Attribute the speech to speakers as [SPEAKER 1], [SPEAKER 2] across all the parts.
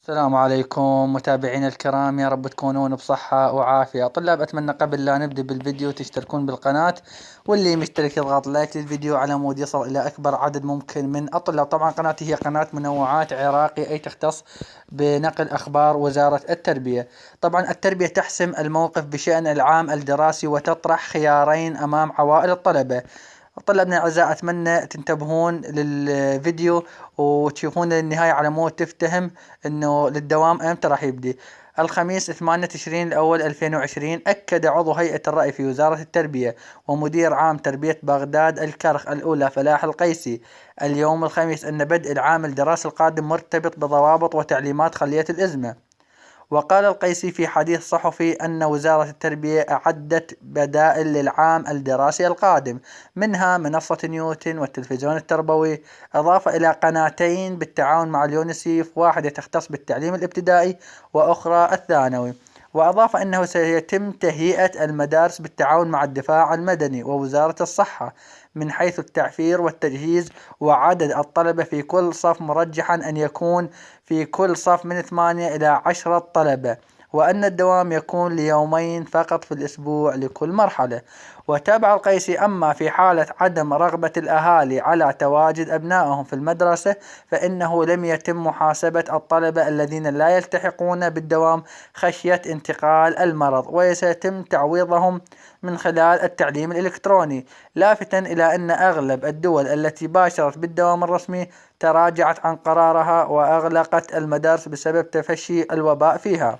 [SPEAKER 1] السلام عليكم متابعينا الكرام، يا رب تكونون بصحة وعافية. طلاب، أتمنى قبل لا نبدأ بالفيديو تشتركون بالقناة، واللي مشترك يضغط لايك للفيديو على مود يصل إلى أكبر عدد ممكن من الطلاب. طبعا قناتي هي قناة منوعات عراقي، أي تختص بنقل أخبار وزارة التربية. طبعا التربية تحسم الموقف بشأن العام الدراسي وتطرح خيارين أمام عوائل الطلبة. طلابنا الأعزاء، أتمنى تنتبهون للفيديو وتشوفون للنهاية على مود تفتهم انه للدوام امتى راح يبدي. الخميس 8 تشرين الاول 2020، اكد عضو هيئة الرأي في وزارة التربية ومدير عام تربية بغداد الكرخ الاولى فلاح القيسي اليوم الخميس ان بدء العام الدراسي القادم مرتبط بضوابط وتعليمات خلية الازمة. وقال القيسي في حديث صحفي أن وزارة التربية أعدت بدائل للعام الدراسي القادم، منها منصة نيوتن والتلفزيون التربوي، أضاف إلى قناتين بالتعاون مع اليونيسيف، واحدة تختص بالتعليم الابتدائي وأخرى الثانوي. وأضاف أنه سيتم تهيئة المدارس بالتعاون مع الدفاع المدني ووزارة الصحة من حيث التعفير والتجهيز، وعدد الطلبة في كل صف مرجحا أن يكون في كل صف من 8 إلى 10 طلبة، وأن الدوام يكون ليومين فقط في الأسبوع لكل مرحلة. وتابع القيسي: أما في حالة عدم رغبة الأهالي على تواجد أبنائهم في المدرسة فإنه لم يتم محاسبة الطلبة الذين لا يلتحقون بالدوام خشية انتقال المرض، وسيتم تعويضهم من خلال التعليم الإلكتروني. لافتا إلى أن أغلب الدول التي باشرت بالدوام الرسمي تراجعت عن قرارها وأغلقت المدارس بسبب تفشي الوباء فيها.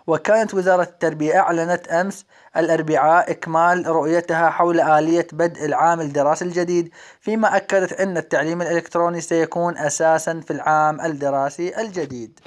[SPEAKER 1] وكانت وزارة التربية أعلنت أمس الأربعاء إكمال رؤيتها حول آلية بدء العام الدراسي الجديد، فيما أكدت أن التعليم الإلكتروني سيكون أساسا في العام الدراسي الجديد.